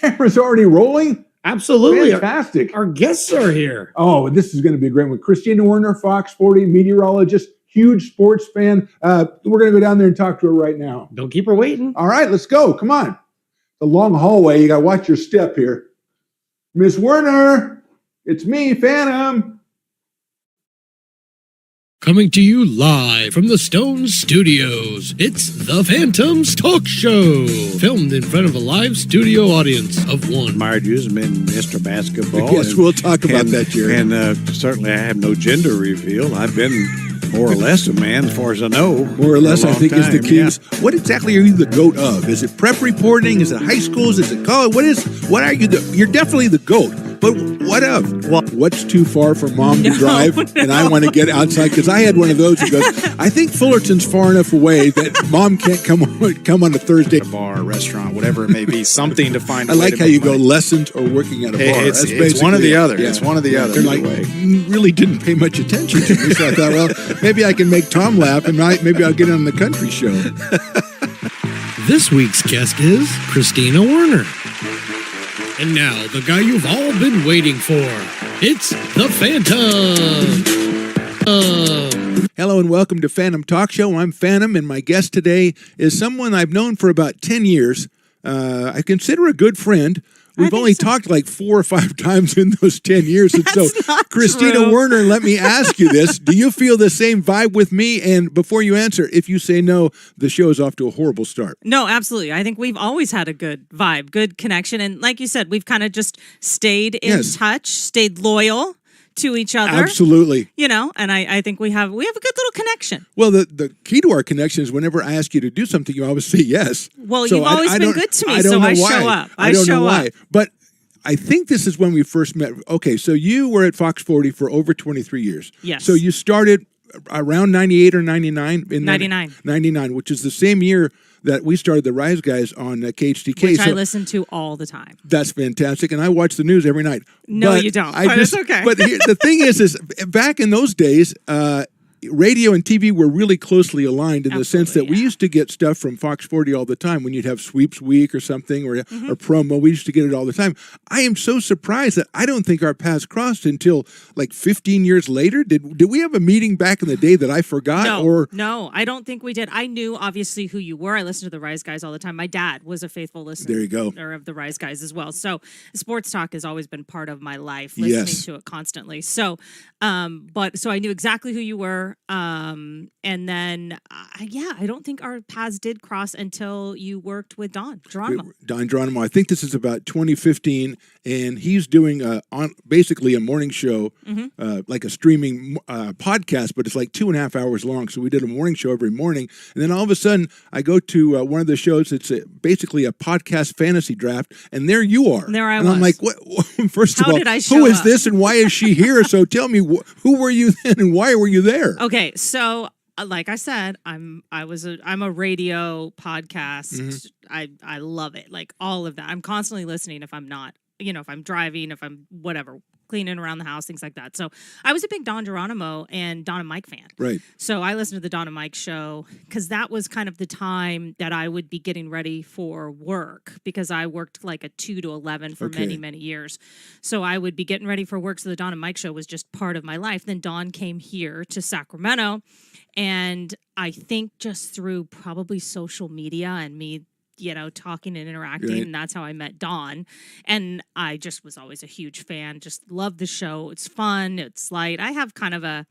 camera's already rolling? Absolutely. Fantastic. Our guests are here. Oh, this is going to be a great one. Kristina Werner, Fox 40, meteorologist, huge sports fan. We're going to go down there and talk to her right now. Don't keep her waiting. All right, let's go. Come on. The long hallway. You got to watch your step here. Miss Werner, it's me, Phantom. Coming to you live from the Stone Studios, it's The Phantom's Talk Show, filmed in front of a live studio audience of one. Marge's been Mr. Basketball. Yes, we'll talk about that, Jerry. And certainly I have no gender reveal. I've been more or less a man, as far as I know. More or less, I think, is the key. Yeah. What exactly are you the GOAT of? Is it prep reporting? Is it high schools? Is it college? What are you? You're definitely the GOAT. But what of? Well, what's too far for Mom to drive? No. And I want to get outside because I had one of those who goes, I think Fullerton's far enough away that Mom can't come on a Thursday. A bar, restaurant, whatever it may be, something to find. I like how you go lessons or working at a bar. It's one or the other. Yeah. It's one or the other. They're like, really didn't pay much attention to me. So I thought, well, maybe I can make Tom laugh and maybe I'll get on the country show. This week's guest is Kristina Werner. And now, the guy you've all been waiting for. It's the Phantom. Hello and welcome to Phantom Talk Show. I'm Phantom, and my guest today is someone I've known for about 10 years. I consider a good friend. We've only talked like 4 or 5 times in those 10 years. And so, Kristina Werner, let me ask you this. Do you feel the same vibe with me? And before you answer, if you say no, the show is off to a horrible start. No, absolutely. I think we've always had a good vibe, good connection. And like you said, we've kind of just stayed in touch, stayed loyal to each other. Absolutely. You know, and I think we have a good little connection. Well, the key to our connection is whenever I ask you to do something, you always say yes. Well, so you've always been good to me, so I show up. I don't know why. But I think this is when we first met. Okay, so you were at Fox 40 for over 23 years. Yes. So you started around 98 or 99? 99. 99, which is the same year that we started the Rise Guys on KHTK. Which I listen to all the time. That's fantastic. And I watch the news every night. No, you don't. But it's okay. But the thing is back in those days, radio and TV were really closely aligned in the sense that we used to get stuff from Fox 40 all the time when you'd have Sweeps Week or something or a promo. We used to get it all the time. I am so surprised that I don't think our paths crossed until like 15 years later. Did we have a meeting back in the day that I forgot? No, I don't think we did. I knew obviously who you were. I listened to the Rise Guys all the time. My dad was a faithful listener. There you go. Of the Rise Guys as well. So sports talk has always been part of my life, listening to it constantly. So, so I knew exactly who you were. And then, I don't think our paths did cross until you worked with Don Geronimo. Don Geronimo. I think this is about 2015, and he's doing basically a morning show, like a streaming podcast, but it's like 2.5 hours long. So we did a morning show every morning, and then all of a sudden, I go to one of the shows. It's basically a podcast fantasy draft, and there you are. There I was. And I'm like, what? First of all, who is this, and why is she here? So tell me, who were you then, and why were you there? Okay, so like I said, I'm a radio podcast. I love it, like all of that. I'm constantly listening if I'm not, if I'm driving, if I'm whatever, cleaning around the house, things like that. So I was a big Don Geronimo and Don and Mike fan. Right. So I listened to the Don and Mike show because that was kind of the time that I would be getting ready for work because I worked like a 2 to 11 for many, many years. So I would be getting ready for work. So the Don and Mike show was just part of my life. Then Don came here to Sacramento. And I think just through probably social media and me, talking and interacting, and that's how I met Don. And I just was always a huge fan, just loved the show. It's fun, it's light. I have kind of a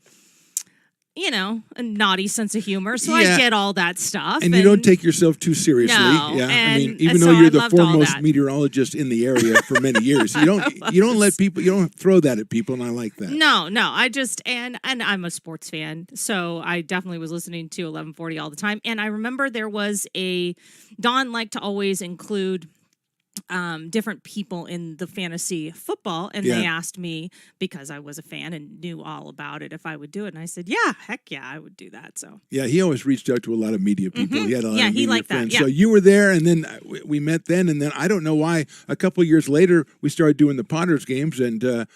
naughty sense of humor, so I get all that stuff. And you don't take yourself too seriously. No, yeah, I mean, even though you're the foremost meteorologist in the area for many years, you don't let people, you don't throw that at people, and I like that. No, I just and I'm a sports fan, so I definitely was listening to 1140 all the time. And I remember there was Don liked to always include different people in the fantasy football, and they asked me, because I was a fan and knew all about it, if I would do it. And I said, heck yeah, I would do that. So he always reached out to a lot of media people. He had a lot of media liked friends. That. So you were there, and then we met then, and then I don't know why, a couple of years later, we started doing the Potters games, and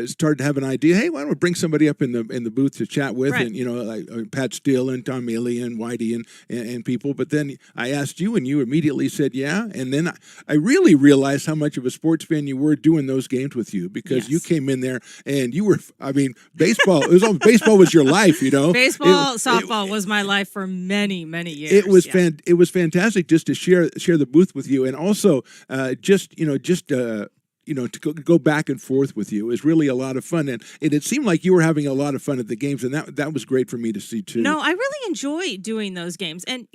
started to have an idea. Hey, why don't we bring somebody up in the booth to chat with, and like Pat Steele and Tom Maley and Whitey and people. But then I asked you, and you immediately said yeah. And then I really really realized how much of a sports fan you were doing those games with you, because you Yes. came in there and you were, baseball, baseball was your life, Baseball, softball was my life for many, many years. It was it was fantastic just to share the booth with you, and also to go back and forth with you. It was really a lot of fun, and it seemed like you were having a lot of fun at the games, and that was great for me to see too. No, I really enjoy doing those games. And,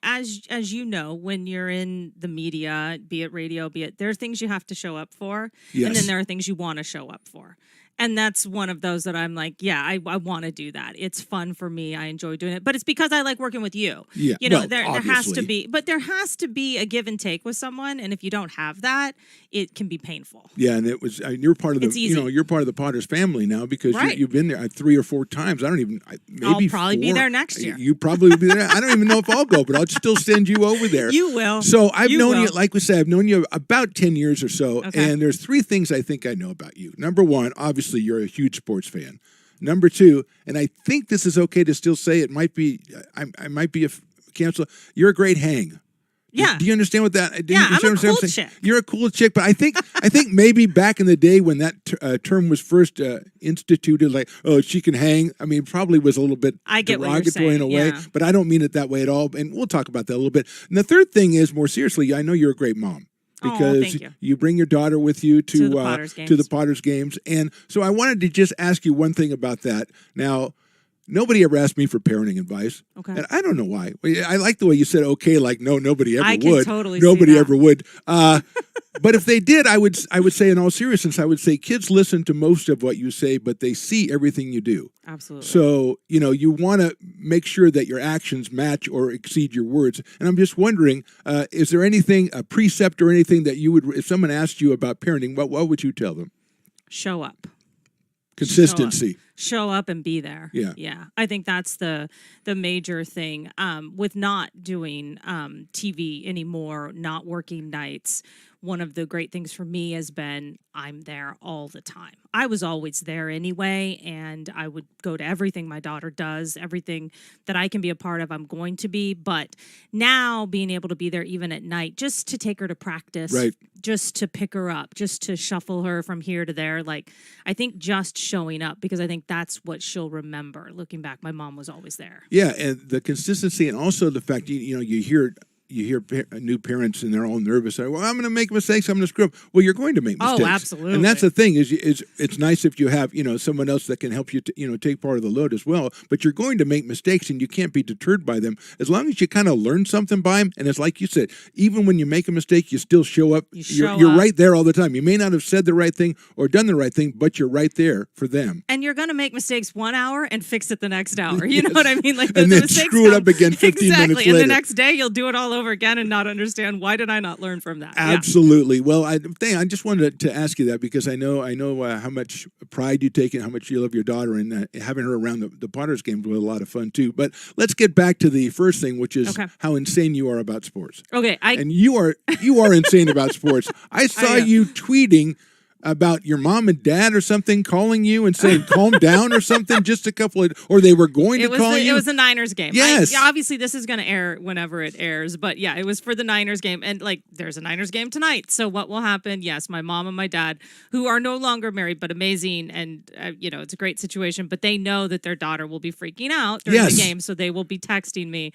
as you know, when you're in the media, be it radio, there are things you have to show up for. Yes. And then there are things you want to show up for. And that's one of those that I'm like, I want to do that. It's fun for me. I enjoy doing it. But it's because I like working with you. Yeah. There has to be, but there has to be a give and take with someone. And if you don't have that, it can be painful. Yeah, and it was you're part of the you're part of the Potters family now, because you've been there 3 or 4 times. I don't even maybe I'll probably be 4. there next year. You probably be there. I don't even know if I'll go, but I'll still send you over there. You will. So I've known will. you, like we said, I've known you about 10 years or so, Okay. and there's 3 things I think I know about you. Number 1, obviously you're a huge sports fan. Number 2, and I think this is okay to still say, it might be I might be a cancel. You're a great hang. Yeah. Do you understand what that? Yeah, I'm a understand what cool saying? chick. You're a cool chick, but I think maybe back in the day when that term was first instituted, like, oh, she can hang. I mean, probably was a little bit I get what you're derogatory in a saying, way, yeah. but I don't mean it that way at all. And we'll talk about that a little bit. And the third thing is, more seriously, I know you're a great mom. Because thank you. bring your daughter with you to the Potters games. to the Potters games, and so I wanted to just ask you one thing about that. Now, nobody ever asked me for parenting advice, and I don't know why. I like the way you said okay, like nobody ever I can would. totally see Nobody that. ever would. But if they did, I would say, in all seriousness, I would say kids listen to most of what you say, but they see everything you do. Absolutely. So, you want to make sure that your actions match or exceed your words. And I'm just wondering, is there anything, a precept or anything that you would, if someone asked you about parenting, what would you tell them? Show up. Consistency. Show up and be there. Yeah. I think that's the major thing with not doing TV anymore, not working nights. One of the great things for me has been I'm there all the time. I was always there anyway, and I would go to everything my daughter does, everything that I can be a part of, I'm going to be. But now being able to be there even at night, just to take her to practice, Right. just to pick her up, just to shuffle her from here to there. Like, I think just showing up, because I think that's what she'll remember. Looking back, my mom was always there. Yeah, and the consistency, and also the fact, you hear new parents and they're all nervous. Well, I'm going to make mistakes. I'm going to screw up. Well, you're going to make mistakes. Oh, absolutely. And that's the thing is it's nice if you have someone else that can help you take part of the load as well. But you're going to make mistakes, and you can't be deterred by them as long as you kind of learn something by them. And it's like you said, even when you make a mistake, you still show up. You're right there all the time. You may not have said the right thing or done the right thing, but you're right there for them. And you're going to make mistakes 1 hour and fix it the next hour. You know what I mean? Like, And the then mistakes screw it come- up again 15 exactly. minutes And later. the next day, you'll do it all over again and not understand, why did I not learn from that? Yeah. Absolutely. Well, I just wanted to ask you that, because I know how much pride you take and how much you love your daughter, and having her around the Potters games was a lot of fun too. But let's get back to the first thing, which is how insane you are about sports. Okay. And you are insane about sports. I saw you tweeting about your mom and dad or something calling you and saying calm down or something, just a couple of, or they were going to call you. It was a Niners game. Yes. Obviously, this is going to air whenever it airs, but yeah, it was for the Niners game. And like, there's a Niners game tonight. So what will happen? Yes, my mom and my dad, who are no longer married, but amazing. And, it's a great situation, but they know that their daughter will be freaking out during the game. So they will be texting me.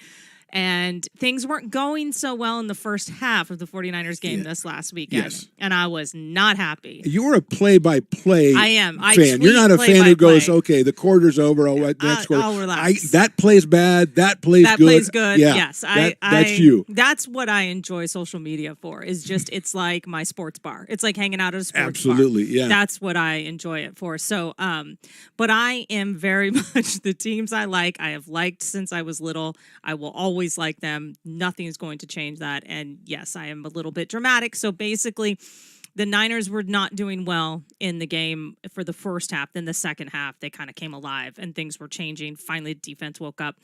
And things weren't going so well in the first half of the 49ers game this last weekend. Yes. And I was not happy. You're a play-by-play I am. I fan. tweet You're not a fan who play-by-play. goes, okay, the quarter's over. Oh, next quarter. I'll relax. That plays bad. That plays That good. plays good. Yeah, Yes. that's you. That's what I enjoy social media for, is just, it's like my sports bar. It's like hanging out at a sports bar. Absolutely, yeah. That's what I enjoy it for. So, but I am very much the teams I like. I have liked since I was little. I will always like them. Nothing is going to change that. And yes, I am a little bit dramatic. So basically, the Niners were not doing well in the game for the first half. Then the second half, they kind of came alive and things were changing. Finally, defense woke up.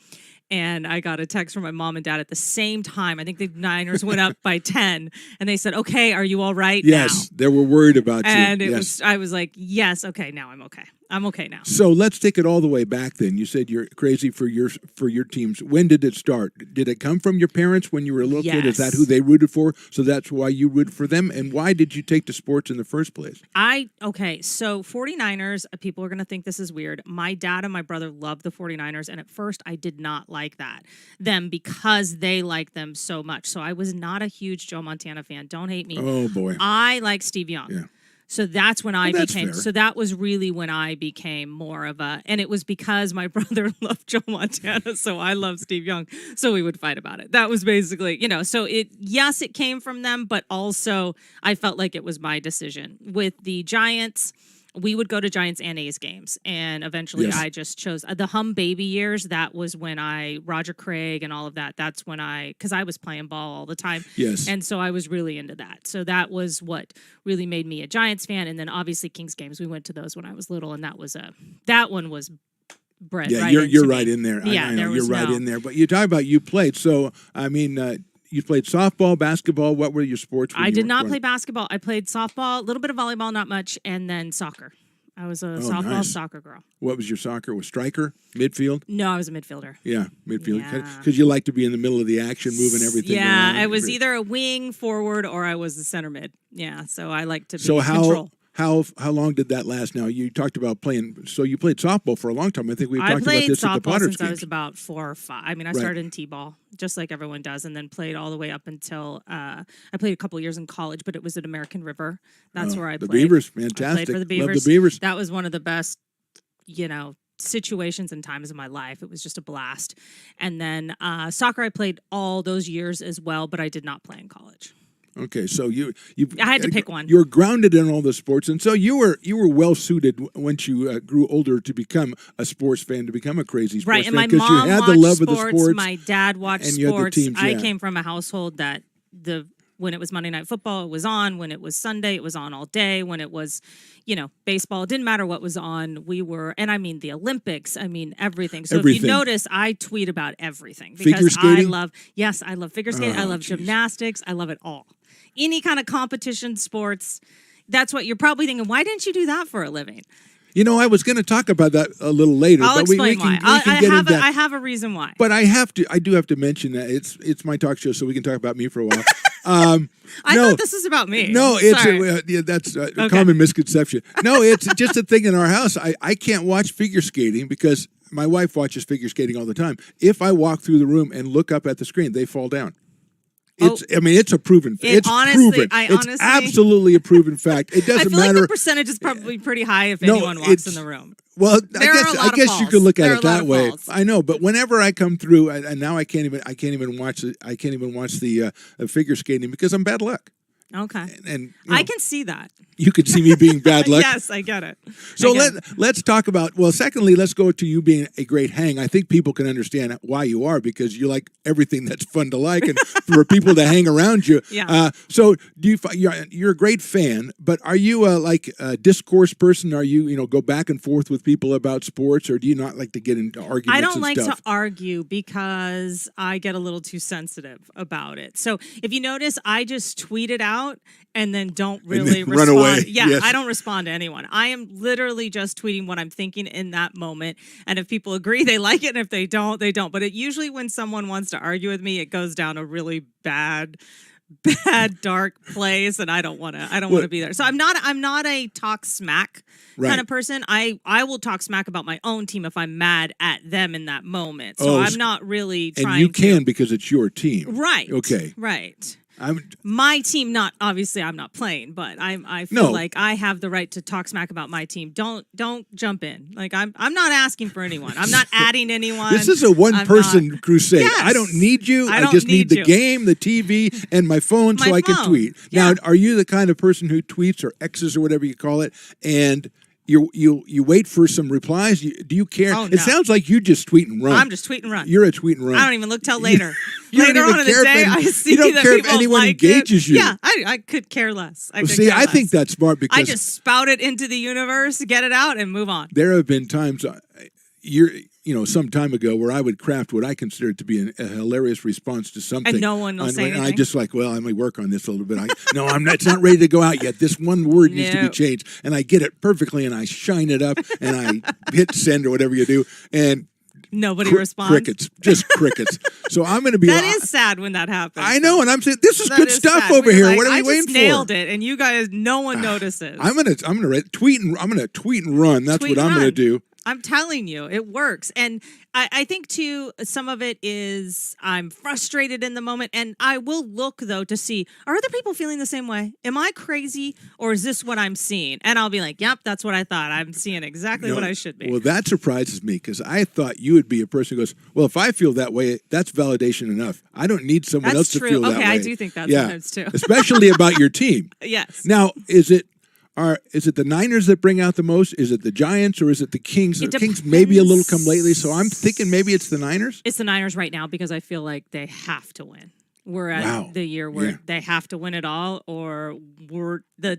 And I got a text from my mom and dad at the same time. I think the Niners went up by 10. And they said, okay, are you all right now? Yes, they were worried about you. And yes. I was like, yes, okay, now I'm okay. I'm okay now. So let's take it all the way back then. You said you're crazy for your teams. When did it start? Did it come from your parents when you were a little kid? Is that who they rooted for? So that's why you rooted for them? And why did you take to sports in the first place? So 49ers, people are going to think this is weird. My dad and my brother loved the 49ers, and at first I did not like them because they liked them so much. So I was not a huge Joe Montana fan. Don't hate me. Oh, boy. I like Steve Young. Yeah. So that's when I became, fair. so that was really when I became more of and it was because my brother loved Joe Montana, so I loved Steve Young, so we would fight about it. That was basically, so it came from them, but also I felt like it was my decision. With the Giants, we would go to Giants and A's games, and eventually I just chose the Hum Baby years. That was when Roger Craig and all of that. That's when because I was playing ball all the time. Yes. And so I was really into that. So that was what really made me a Giants fan. And then obviously Kings games, we went to those when I was little, and that one was bred right you're into right me. in there. Yeah, I know, there was you're right in there. But you talk about you played. So, I mean, you played softball, basketball. What were your sports? I did not play basketball. I played softball, a little bit of volleyball, not much, and then soccer. I was a softball soccer girl. What was your soccer? Was striker? Midfield? No, I was a midfielder. Yeah, midfield. Yeah. Because you like to be in the middle of the action, moving everything Yeah, around. I was either a wing, forward, or I was the center mid. Yeah, so I like to be So control. how long did that last? Now you talked about playing. So you played softball for a long time. I think we talked about this at the softball Potters since I games. was about 4 or 5. I mean, I started in t-ball, just like everyone does, and then played all the way up until I played a couple years in college, but it was at American River. That's where I the played. Beavers, I fantastic. played for the Beavers. Love the Beavers. That was one of the best, situations and times of my life. It was just a blast. And then soccer, I played all those years as well, but I did not play in college. Okay, so you I had to pick one. You were grounded in all the sports, and so you were well suited once you grew older to become a sports fan, to become a crazy sports right, fan, and my because mom you had watched the love sports, of the sports. my dad watched and you had the sports. teams, I yeah. came from a household that when it was Monday Night Football, it was on. When it was Sunday, it was on all day. When it was, baseball, it didn't matter what was on. And I mean the Olympics, I mean everything. So if you notice, I tweet about everything because figure skating? I love figure skating. I love gymnastics. I love it all. Any kind of competition sports. That's what you're probably thinking. Why didn't you do that for a living? I was going to talk about that a little later. I'll but explain why. I I have a reason why. But I do have to mention that it's my talk show, so we can talk about me for a while. I thought this was about me. No, that's a common misconception. No, it's just a thing in our house. I can't watch figure skating because my wife watches figure skating all the time. If I walk through the room and look up at the screen, they fall down. It's a proven fact. It's proven. It's absolutely a proven fact. It doesn't I feel matter. like the percentage is probably pretty high if anyone walks in the room. Well, I guess you could look at it that way. Falls. I know, but whenever I come through, and now I can't even watch the figure skating because I'm bad luck. Okay, and I can see that. You could see me being bad luck. Yes, I get it. So let's talk about, secondly, let's go to you being a great hang. I think people can understand why you are, because you like everything that's fun to like and for people to hang around you. Yeah. So you're a great fan, but are you a discourse person? Are you, go back and forth with people about sports, or do you not like to get into arguments? I don't like stuff? to argue because I get a little too sensitive about it. So if you notice, I just tweet it out and then don't really respond. Run away. Yeah, yes. I don't respond to anyone. I am literally just tweeting what I'm thinking in that moment. And if people agree, they like it. And if they don't, they don't. But usually when someone wants to argue with me, it goes down a really bad, dark place, and I don't want to be there. So I'm not a talk smack kind of person. I will talk smack about my own team if I'm mad at them in that moment. So I'm not really trying. And you can because it's your team, right? Okay, right. My team, obviously I'm not playing, but I feel like I have the right to talk smack about my team. Don't jump in. Like I'm not asking for anyone. I'm not adding anyone. This is a one-person crusade. Yes. I don't need you. I don't just need the you. game, the TV, and my phone so I can tweet. Yeah. Now, are you the kind of person who tweets or X's or whatever you call it, and you wait for some replies? Do you care? Oh, no. It sounds like you just tweet and run. I'm just tweet and run. You're a tweet and run. I don't even look till later. You Later don't even on in the care day, if I see you don't that care if people anyone like engages it. you. Yeah, I could care less. I think that's smart because I just spout it into the universe, get it out, and move on. There have been times, some time ago where I would craft what I consider to be a hilarious response to something. And no one will say anything. I just like, well, I may work on this a little bit. No, I'm not. It's not ready to go out yet. This one word needs to be changed, and I get it perfectly, and I shine it up, and I hit send or whatever you do, and nobody responds. Crickets, just crickets. So I'm going to be. That is sad when that happens. I know, and I'm saying this is That good is stuff sad. over When you're here. like, What are we I waiting just for? nailed it, and you guys, no one notices. I'm gonna tweet and run. That's Tweet what I'm and gonna run. do. I'm telling you, it works. And I think, too, some of it is I'm frustrated in the moment. And I will look, though, to see, are other people feeling the same way? Am I crazy or is this what I'm seeing? And I'll be like, yep, that's what I thought. I'm seeing exactly what I should be. Well, that surprises me because I thought you would be a person who goes, well, if I feel that way, that's validation enough. I don't need someone else to feel that way. Okay, I do think that sometimes, too. Especially about your team. Yes. Now, is it the Niners that bring out the most? Is it the Giants or is it the Kings? It The Kings maybe a little come lately, so I'm thinking maybe it's the Niners. It's the Niners right now because I feel like they have to win. We're at the year where they have to win it all, or the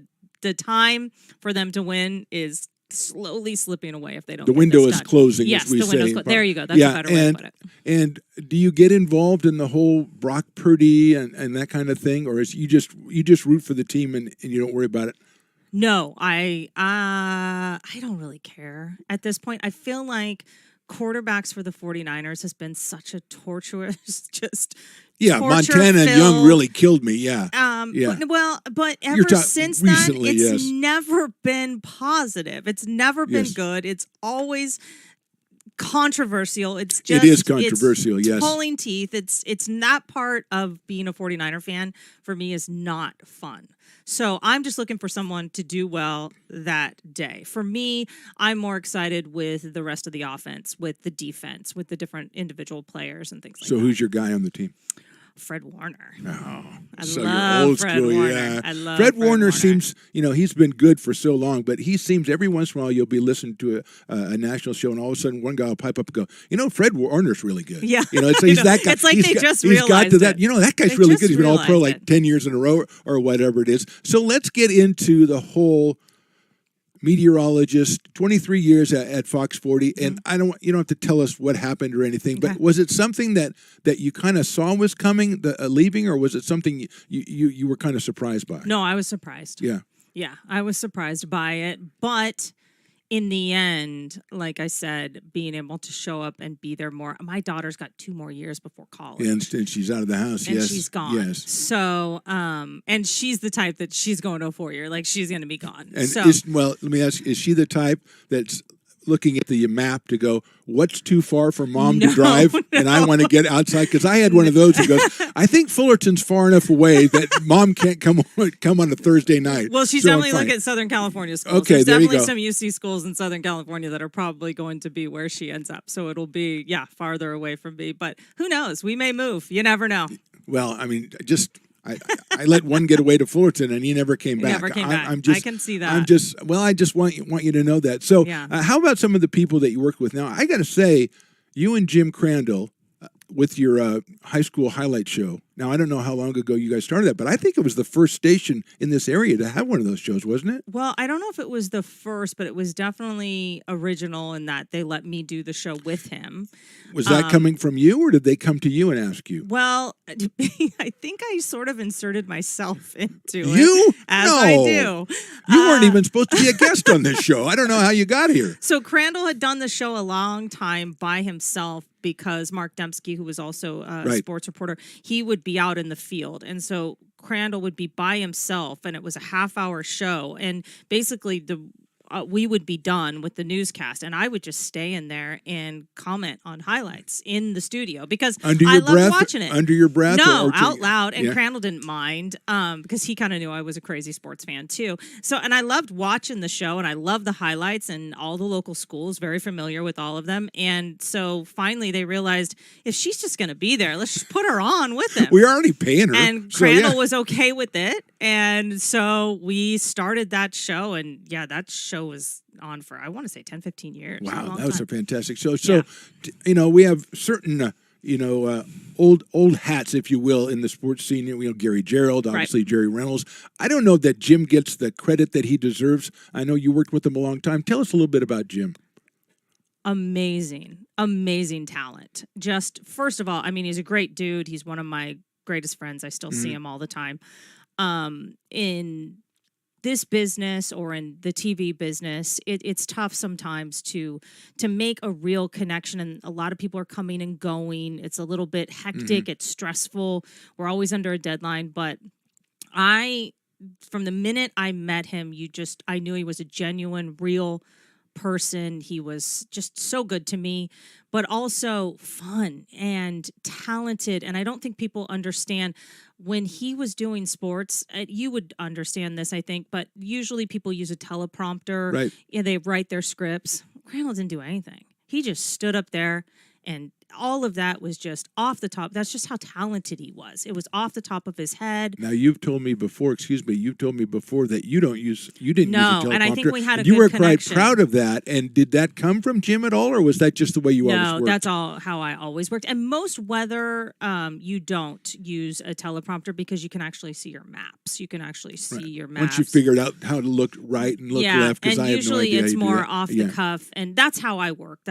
time for them to win is slowly slipping away if they don't. The get window this is done. closing. Yes, as we the window's say. closed. There you go. That's a better way to put it. And do you get involved in the whole Brock Purdy and that kind of thing, or is you just root for the team and you don't worry about it? No, I don't really care at this point. I feel like quarterbacks for the 49ers has been such a torturous, just Montana and Young really killed me. Yeah. But ever since then, recently, it's never been positive. It's never been good. It's always controversial. It's just, it is controversial. It's pulling teeth. It's not part of being a 49er fan. For me, is not fun. So I'm just looking for someone to do well that day. For me, I'm more excited with the rest of the offense, with the defense, with the different individual players and things like that. So who's your guy on the team? Fred Warner. Oh, I so love you're old Fred school, Warner. yeah. I love Fred Warner Warner seems, he's been good for so long, but he seems every once in a while you'll be listening to a national show, and all of a sudden one guy will pipe up and go, Fred Warner's really good. Yeah, he's that guy. It's like they just he's got realized to that. it. That guy's They really just good. He's been all pro realized like 10 years in a row or whatever it is. So let's get into the whole meteorologist, 23 years at Fox 40, and you don't have to tell us what happened or anything, but was it something that you kind of saw was coming, leaving, or was it something you were kind of surprised by? No, I was surprised. Yeah, I was surprised by it, but in the end, like I said, being able to show up and be there more. My daughter's got 2 more years before college. And she's out of the house. And yes. she's gone. Yes. So, and she's the type that she's going to a 4-year. Like, she's going to be gone. And so, let me ask, is she the type that's looking at the map to go, what's too far for mom to drive? No. And I want to get outside, because I had one of those who goes, I think Fullerton's far enough away that mom can't come on a Thursday night. Well, she's So definitely I'm fine. looking at Southern California schools. Okay, There's there you definitely go. some UC schools in Southern California that are probably going to be where she ends up. So it'll be, farther away from me. But who knows? We may move. You never know. Well, I mean, I let one get away to Fullerton, and he never came back. Never came back. I'm just, I can see that. I just want you to know that. So, how about some of the people that you work with now? I got to say, you and Jim Crandall with your high school highlight show. Now, I don't know how long ago you guys started that, but I think it was the first station in this area to have one of those shows, wasn't it? Well, I don't know if it was the first, but it was definitely original in that they let me do the show with him. Was that coming from you, or did they come to you and ask you? Well, I think I sort of inserted myself into You? it. As No. I do. You weren't even supposed to be a guest on this show. I don't know how you got here. So Crandall had done the show a long time by himself because Mark Dembski, who was also a sports reporter, he would be out in the field. And so Crandall would be by himself, and it was a half-hour show. And basically we would be done with the newscast, and I would just stay in there and comment on highlights in the studio because I loved watching it. Under your breath? No, out loud. And Crandall didn't mind because he kind of knew I was a crazy sports fan too. So, and I loved watching the show, and I loved the highlights and all the local schools, very familiar with all of them. And so finally they realized if she's just going to be there, let's just put her on with him. We're already paying her. And Crandall was okay with it. And so we started that show, and that show was on for, I want to say 10, 15 years. Wow, that was a fantastic show. So, we have certain, old hats, if you will, in the sports scene. Gary Gerald, obviously Jerry Reynolds. I don't know that Jim gets the credit that he deserves. I know you worked with him a long time. Tell us a little bit about Jim. amazing talent. Just first of all, I mean, he's a great dude. He's one of my greatest friends. I still see him all the time. In this business or in the TV business, it's tough sometimes to make a real connection, and a lot of people are coming and going. It's a little bit hectic. It's stressful. We're always under a deadline, but from the minute I met him, I knew he was a genuine, real person. He was just so good to me, but also fun and talented. And I don't think people understand when he was doing sports. You would understand this, I think, but usually people use a teleprompter. Right. Yeah, they write their scripts. Crandall didn't do anything. He just stood up there, and all of that was just off the top. That's just how talented he was. It was off the top of his head. Now you've told me before that you didn't use a teleprompter. And I think we had a you good were connection. quite proud of that. And did that come from Jim at all, or was that just the way you always worked? No, that's all how I always worked. And most weather, you don't use a teleprompter because you can actually see your maps. You can actually see your maps. Once you figured out how to look right and look left, because I have no usually idea. it's how you do more that. off the cuff, and that's how I work.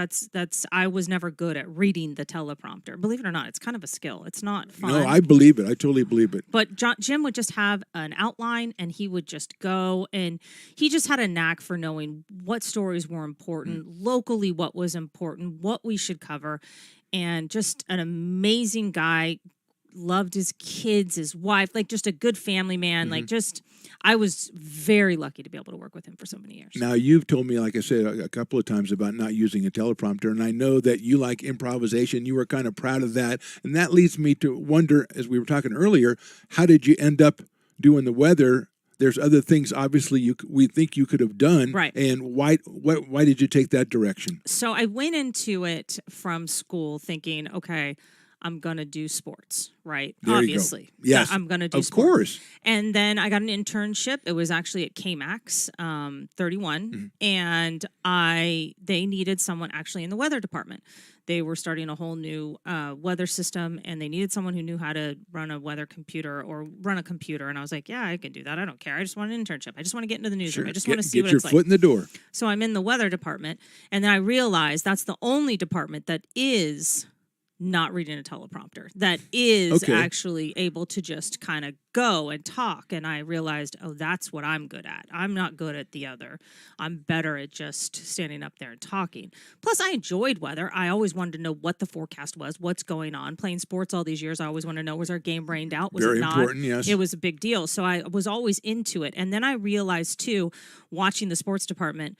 I was never good at reading the teleprompter. Believe it or not, it's kind of a skill. It's not fun. No, I believe it. I totally believe it. But Jim would just have an outline, and he would just go, and he just had a knack for knowing what stories were important, locally what was important, what we should cover, and just an amazing guy. Loved his kids, his wife, like just a good family man. Like I was very lucky to be able to work with him for so many years. Now, you've told me, like I said, a couple of times about not using a teleprompter, and I know that you like improvisation. You were kind of proud of that, and that leads me to wonder, as we were talking earlier, how did you end up doing the weather? There's other things, obviously, we think you could have done, right? And why did you take that direction? So I went into it from school thinking, okay, I'm going to do sports, right? There Obviously. You go. Yes. I'm going to do Of sports. course. And then I got an internship. It was actually at KMAX 31. And they needed someone actually in the weather department. They were starting a whole new weather system, and they needed someone who knew how to run a weather computer or run a computer. And I was like, yeah, I can do that. I don't care. I just want an internship. I just want to get into the newsroom. Sure. I just want to see what get it's your like. foot in the door. So I'm in the weather department, and then I realized that's the only department that is not reading a teleprompter, that is actually able to just kind of go and talk. And I realized, oh, that's what I'm good at. I'm not good at the other. I'm better at just standing up there and talking. Plus, I enjoyed weather. I always wanted to know what the forecast was, what's going on. Playing sports all these years, I always wanted to know, was our game rained out? Was Very it not? important, yes. It was a big deal. So I was always into it. And then I realized, too, watching the sports department,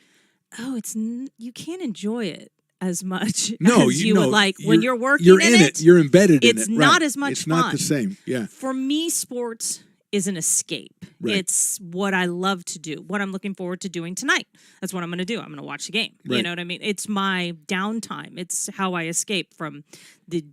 you can't enjoy it as much as you would like when you're working you're in it. You're embedded in it. It's not as much It's fun. not the same. Yeah. For me, sports is an escape. Right. It's what I love to do, what I'm looking forward to doing tonight. That's what I'm going to do. I'm going to watch the game. Right. You know what I mean? It's my downtime. It's how I escape from the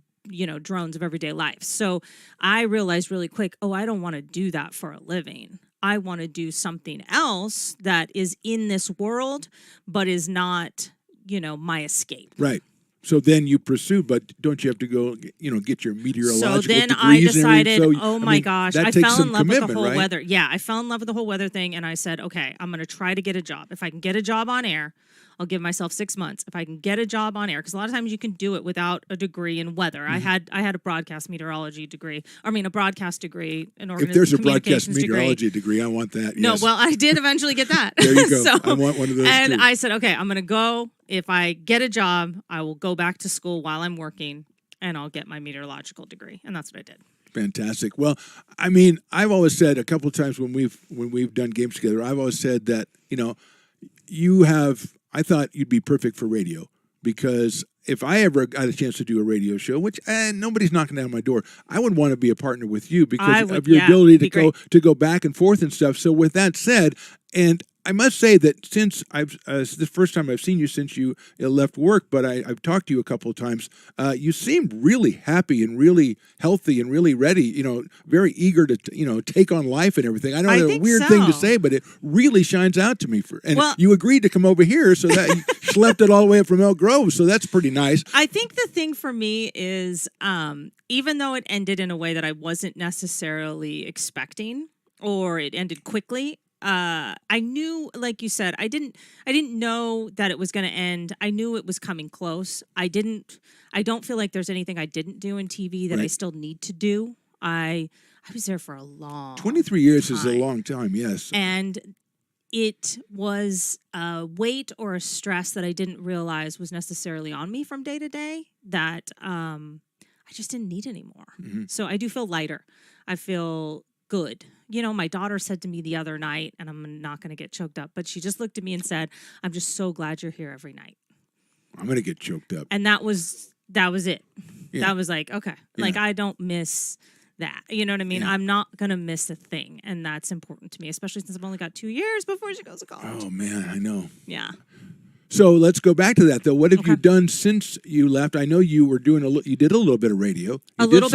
drones of everyday life. So I realized really quick, I don't want to do that for a living. I want to do something else that is in this world, but is not my escape. Right. So then you pursue, but don't you have to go, get your meteorological So then degrees I and decided, everything? oh my gosh, I takes fell some in love with the commitment, whole right? weather. Yeah, I fell in love with the whole weather thing, and I said, okay, I'm going to try to get a job. If I can get a job on air, I'll give myself 6 months. If I can get a job on air, because a lot of times you can do it without a degree in weather. Mm-hmm. I had a broadcast meteorology degree. A broadcast degree, If there's a broadcast meteorology degree, I want that. No, yes. well, I did eventually get that. There you go. So, I want one of those and too. I said, okay, I'm going to go. If I get a job, I will go back to school while I'm working, and I'll get my meteorological degree. And that's what I did. Fantastic. Well, I've always said a couple of times when we've done games together, I've always said that, I thought you'd be perfect for radio, because if I ever got a chance to do a radio show, which nobody's knocking down my door, I would want to be a partner with you because of your ability to go back and forth and stuff. So with that said, and I must say that since this is the first time I've seen you since you left work, but I've talked to you a couple of times. You seem really happy and really healthy and really ready. Very eager to take on life and everything. I know it's a weird thing to say, but it really shines out to me. You agreed to come over here, so that you schlepped it all the way up from Elk Grove, so that's pretty nice. I think the thing for me is, even though it ended in a way that I wasn't necessarily expecting, or it ended quickly, I knew, like you said, I didn't know that it was going to end. I knew it was coming close. I don't feel like there's anything I didn't do in TV that I still need to do. I was there for a long 23 years time. is a long time, yes. And it was a weight or a stress that I didn't realize was necessarily on me from day to day that I just didn't need anymore. So I do feel lighter. I feel good. You know, my daughter said to me the other night, and I'm not going to get choked up, but she just looked at me and said, "I'm just so glad you're here every night." I'm going to get choked up. And that was it. Yeah. That was like, okay, like I don't miss that. You know what I mean? Yeah. I'm not going to miss a thing. And that's important to me, especially since I've only got 2 years before she goes to college. Oh, man, I know. Yeah. So let's go back to that, though. What have you done since you left? I know you were doing you did a little bit of radio. I did a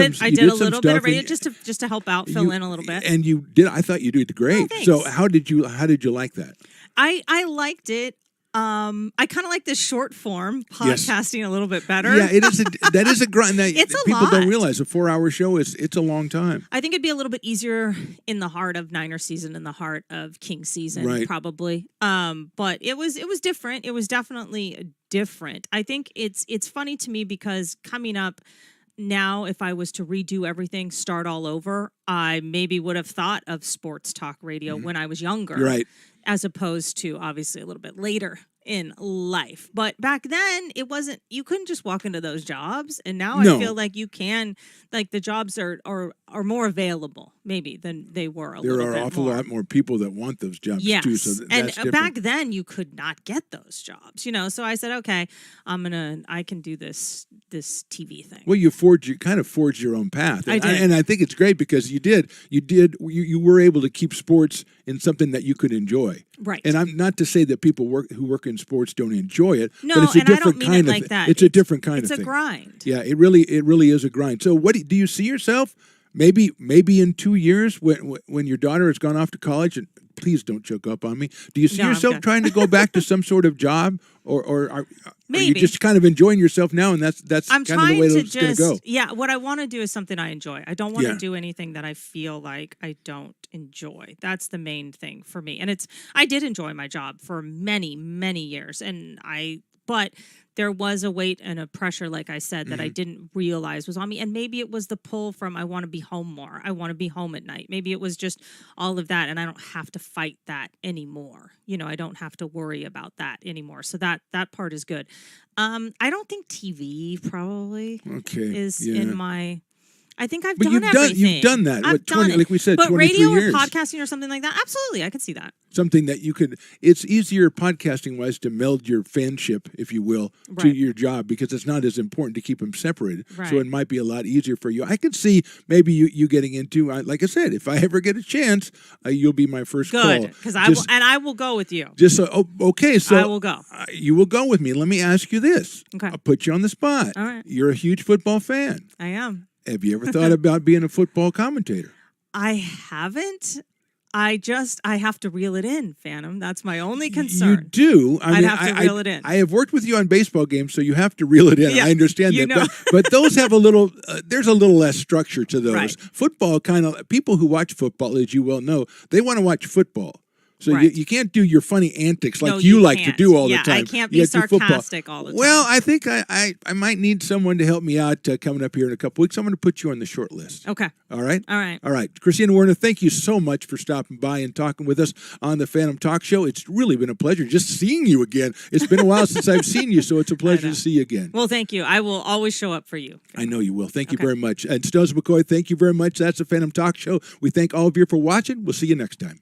little bit of radio just to help out, fill in a little bit. And you did. I thought you did great. Oh, so how did you like that? I liked it. I kind of like this short form podcasting a little bit better. Yeah, that is a grind. It's a people lot. don't realize a 4-hour show it's a long time. I think it'd be a little bit easier in the heart of Niner season, in the heart of King season, probably. But it was different. It was definitely different. I think it's funny to me because coming up now, if I was to redo everything, start all over, I maybe would have thought of sports talk radio when I was younger. Right. As opposed to obviously a little bit later in life. But back then you couldn't just walk into those jobs. And now I feel like you can, like the jobs are more available maybe than they were a little bit more. There are an awful lot more people that want those jobs too. So that's different. Back then you could not get those jobs, you know? So I said, okay, I can do this TV thing. Well, you kind of forged your own path. I did. And I think it's great because you were able to keep sports in something that you could enjoy. Right. And I'm not to say that people who work in sports don't enjoy it, no, but it's a and I don't different mean kind it of like that. It's a different kind of thing. It's a grind. Yeah, it really is a grind. So what do you see yourself maybe in 2 years when your daughter has gone off to college, and please don't choke up on me. Do you see yourself trying to go back to some sort of job or are you just kind of enjoying yourself now, and that's kind of the way it's going to go? Yeah, what I want to do is something I enjoy. I don't want to do anything that I feel like I don't enjoy. That's the main thing for me. And I did enjoy my job for many, many years, but there was a weight and a pressure, like I said, that I didn't realize was on me. And maybe it was the pull from I want to be home more. I want to be home at night. Maybe it was just all of that, and I don't have to fight that anymore. You know, I don't have to worry about that anymore. So that part is good. I don't think TV probably is in my... I think I've done everything. You've done that. I've done it. Like we said, but 23 radio years. or podcasting or something like that, absolutely, I could see that. Something that you could. It's easier podcasting-wise to meld your fanship, if you will, to your job because it's not as important to keep them separated. Right. So it might be a lot easier for you. I could see maybe you getting into. Like I said, if I ever get a chance, you'll be my first call. Good, because I will go with you. Just okay. So I will go. You will go with me. Let me ask you this. Okay. I'll put you on the spot. All right. You're a huge football fan. I am. Have you ever thought about being a football commentator? I haven't. I have to reel it in, Phantom. That's my only concern. You do. I'd have to reel it in. I have worked with you on baseball games, so you have to reel it in. Yeah, I understand you that. know. But those have a little, there's a little less structure to those. Right. Football people who watch football, as you well know, they want to watch football. So you can't do your funny antics like you like to do all the time. I can't be sarcastic all the time. Well, I think I might need someone to help me out coming up here in a couple weeks. I'm going to put you on the short list. Okay. All right? All right. All right. Kristina Werner, thank you so much for stopping by and talking with us on the Phantom Talk Show. It's really been a pleasure just seeing you again. It's been a while since I've seen you, so it's a pleasure to see you again. Well, thank you. I will always show up for you. I know you will. Thank you very much. And Stills McCoy, thank you very much. That's the Phantom Talk Show. We thank all of you for watching. We'll see you next time.